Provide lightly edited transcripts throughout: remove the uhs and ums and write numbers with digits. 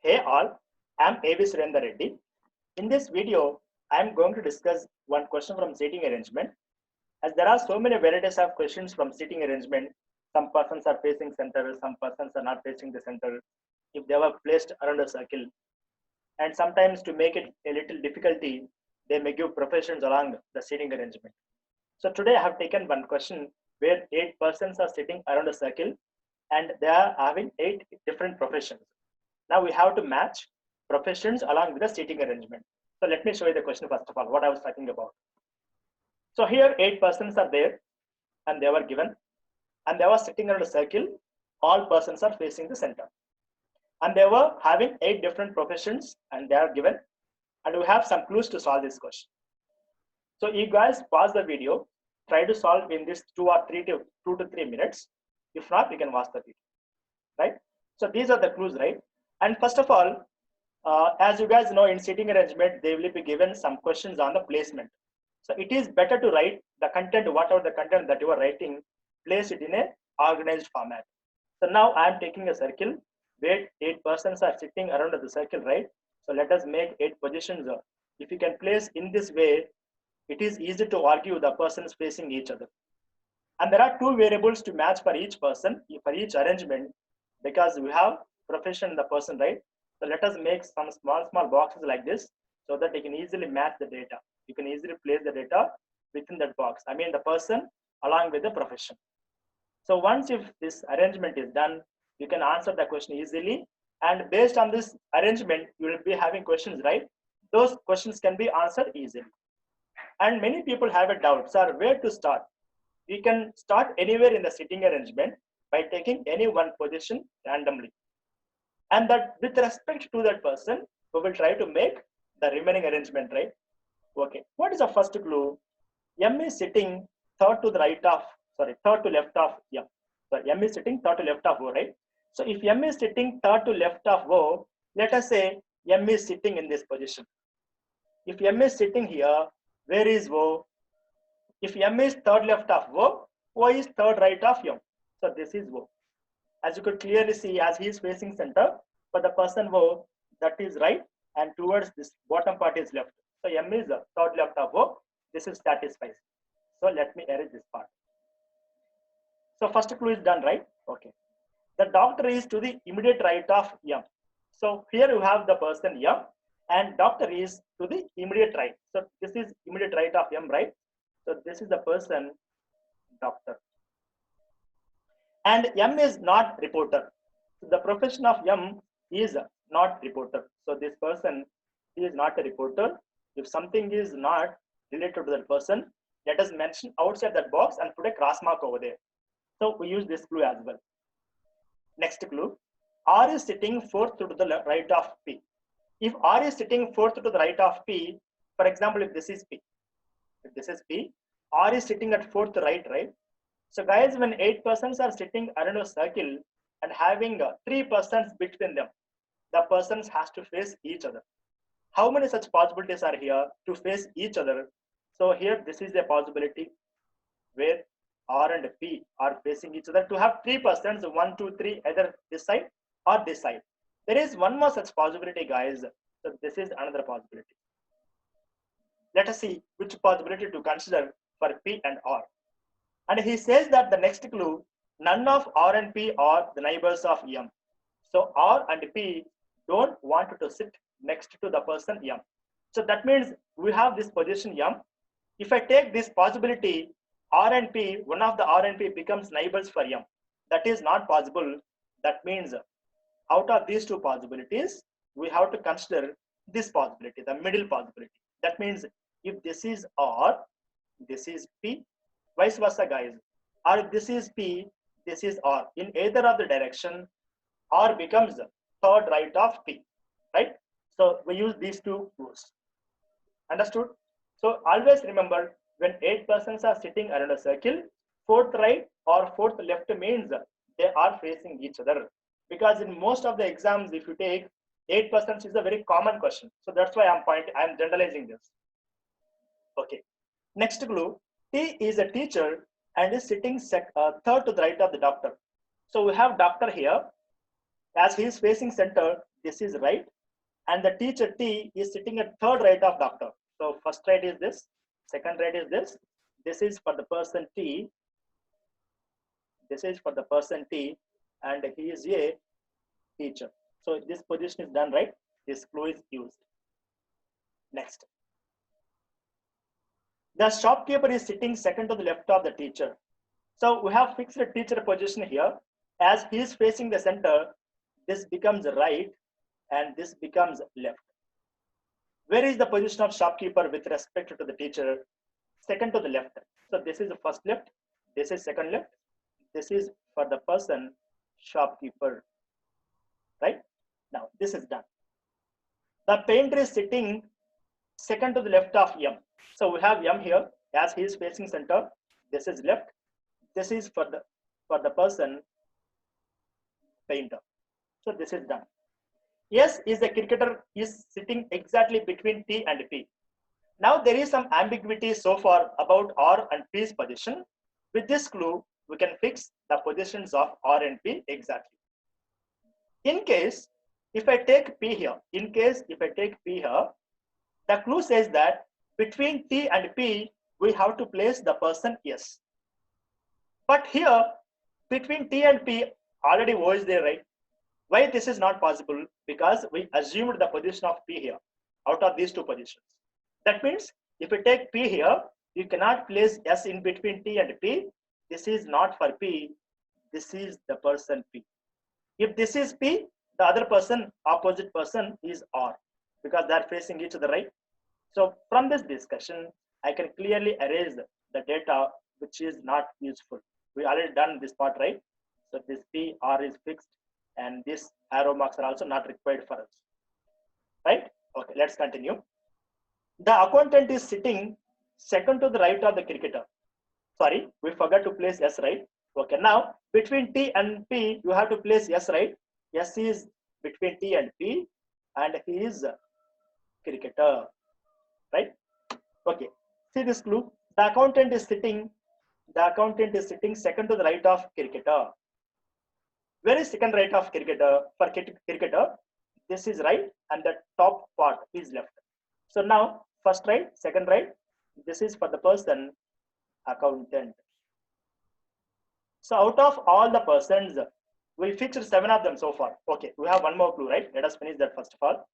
Hey all, I am A.V. Surendra Reddy. In this video, I am going to discuss one question from seating arrangement. As there are so many varieties of questions from seating arrangement, some persons are facing center, some persons are not facing the center, if they were placed around a circle. And sometimes to make it a little difficulty, they may give professions along the seating arrangement. So today I have taken one question where 8 persons are sitting around a circle and they are having 8 different professions. Now we have to match professions along with the seating arrangement. So let me show you the question first of all, what I was talking about. So here 8 persons are there and they were given and they were sitting around a circle. All persons are facing the center. And they were having 8 different professions and they are given. And we have some clues to solve this question. So you guys pause the video, try to solve in this 2 to 3 minutes. If not, you can watch the video, right? So these are the clues, right? And first of all, as you guys know, in seating arrangement, they will be given some questions on the placement. So it is better to write the content, whatever the content that you are writing, place it in a organized format. So now I am taking a circle where 8 persons are sitting around the circle, right? So let us make 8 positions. If you can place in this way, it is easy to argue the persons facing each other. And there are 2 variables to match for each person, for each arrangement, because we have profession the person, right? So let us make some small boxes like this so that you can easily match the data. You can easily place the data within that box. I mean the person along with the profession. So once if this arrangement is done, you can answer the question easily. And based on this arrangement, you will be having questions, right? Those questions can be answered easily. And many people have a doubt, sir, where to start? We can start anywhere in the sitting arrangement by taking any one position randomly. And that with respect to that person, we will try to make the remaining arrangement, right? Okay, what is the first clue? M is sitting third to left of M. So M is sitting third to left of O, right? So if M is sitting third to left of O, let us say M is sitting in this position. If M is sitting here, where is O? If M is third left of O is third right of M. So this is O. As you could clearly see, as he is facing center, for the person O, that is right, and towards this bottom part is left. So M is third left of O. This is satisfies. So let me erase this part. So first clue is done, right? Okay. The doctor is to the immediate right of M. So here you have the person M, and doctor is to the immediate right. So this is immediate right of M, right? So this is the person, doctor. And M is not reporter. So the profession of M is not reporter. So this person is not a reporter. If something is not related to that person, let us mention outside that box and put a cross mark over there. So we use this clue as well. Next clue, R is sitting fourth to the right of P. If R is sitting fourth to the right of P, for example, if this is P, R is sitting at fourth right? So guys, when 8 persons are sitting around a circle and having 3 persons between them, the persons has to face each other. How many such possibilities are here to face each other? So here, this is a possibility where R and P are facing each other to have 3 persons, 1, 2, 3, either this side or this side. There is one more such possibility, guys. So this is another possibility. Let us see which possibility to consider for P and R. And he says that the next clue, none of R and P are the neighbors of M. So R and P don't want to sit next to the person M. So that means we have this position M. If I take this possibility, R and P, one of the R and P becomes neighbors for M. That is not possible. That means out of these 2 possibilities, we have to consider this possibility, the middle possibility. That means if this is R, this is P, vice versa, guys. Or if this is P, this is R. In either of the direction, R becomes third right of P, right? So we use these 2 clues. Understood? So always remember, when 8 persons are sitting around a circle, fourth right or fourth left means they are facing each other. Because in most of the exams, if you take 8 persons is a very common question. So that's why I'm generalizing this. Okay. Next clue, T is a teacher and is sitting third to the right of the doctor. So we have doctor here as he is facing center, this is right, and the teacher T is sitting at third right of doctor. So first right is this, second right is this. This is for the person T. This is for the person T, and he is a teacher. So this position is done right. This clue is used. Next. The shopkeeper is sitting second to the left of the teacher. So we have fixed the teacher position here. As he is facing the center, this becomes right and this becomes left. Where is the position of shopkeeper with respect to the teacher? Second to the left. So this is the first left, this is second left, this is for the person shopkeeper, right? Now this is done. The painter is sitting second to the left of M. So we have M here, as he is facing center, this is left, this is for the person painter. So this is done. S is the cricketer is sitting exactly between T and P. Now there is some ambiguity so far about R and P's position. With this clue, we can fix the positions of R and P exactly. In case, if I take P here, the clue says that between T and P, we have to place the person S. But here, between T and P, already O is there, right? Why this is not possible? Because we assumed the position of P here out of these two positions. That means if we take P here, you cannot place S in between T and P. This is not for P. This is the person P. If this is P, the other person, opposite person is R, because they are facing each other, right? So from this discussion, I can clearly erase the data which is not useful. We already done this part, right? So this P, R is fixed, and this arrow marks are also not required for us, right? Okay, let's continue. The accountant is sitting second to the right of the cricketer. Sorry, we forgot to place S, right? Okay, now between T and P, you have to place S, right? S is between T and P, and he is cricketer, right? Okay, see this clue. The accountant is sitting second to the right of cricketer. Where is second right of cricketer? For cricketer, this is right, and the top part is left. So now, first right, second right, this is for the person accountant. So out of all the persons, we fixed 7 of them so far. Okay, we have one more clue, right? Let us finish that first of all.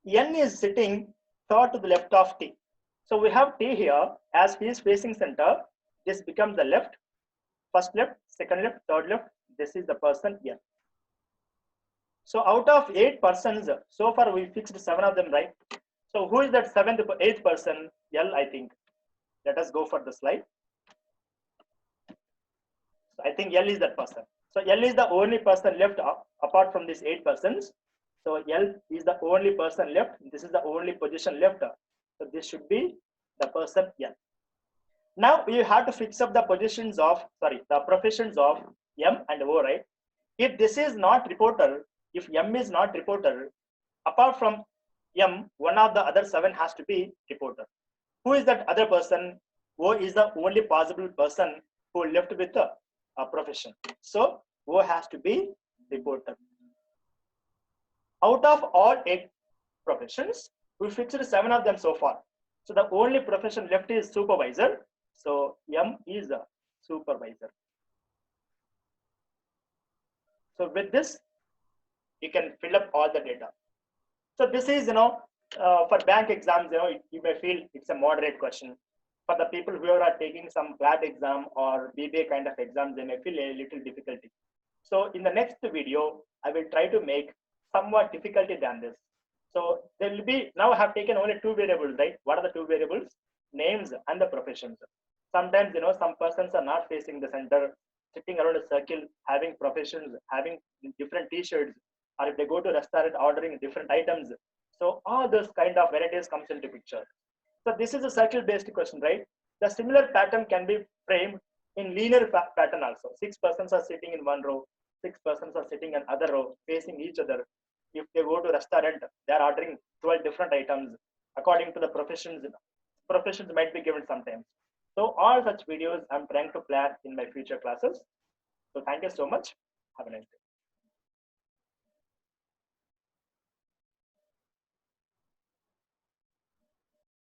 N is sitting third to the left of T. So we have T here, as he is facing center, this becomes the left, first left, second left, third left, this is the person N. So out of 8 persons, so far we fixed 7 of them, right? So who is that 8th person? L, I think. Let us go for the slide. So I think L is that person. So L is the only person left apart from these 8 persons. So L is the only person left. This is the only position left. So this should be the person L. Now we have to fix up the positions of, the professions of M and O, right? If this is not reporter, if M is not reporter, apart from M, one of the other 7 has to be reporter. Who is that other person? O is the only possible person who left with a profession. So O has to be reporter. Out of all 8 professions, we fixed 7 of them so far. So the only profession left is supervisor. So M is a supervisor. So with this, you can fill up all the data. So this is, for bank exams, you may feel it's a moderate question. For the people who are taking some CLAT exam or BBA kind of exams, they may feel a little difficulty. So in the next video, I will try to make somewhat difficulty than this. So there will be, now I have taken only 2 variables, right? What are the 2 variables? Names and the professions. Sometimes, some persons are not facing the center, sitting around a circle, having professions, having different t-shirts, or if they go to a restaurant ordering different items. So all those kind of varieties comes into picture. So this is a circle based question, right? The similar pattern can be framed in linear pattern also. 6 persons are sitting in one row, 6 persons are sitting in other row, facing each other. If they go to a restaurant, they are ordering 12 different items according to the professions. Professions might be given sometimes. So all such videos I'm trying to plan in my future classes. So thank you so much. Have a nice day.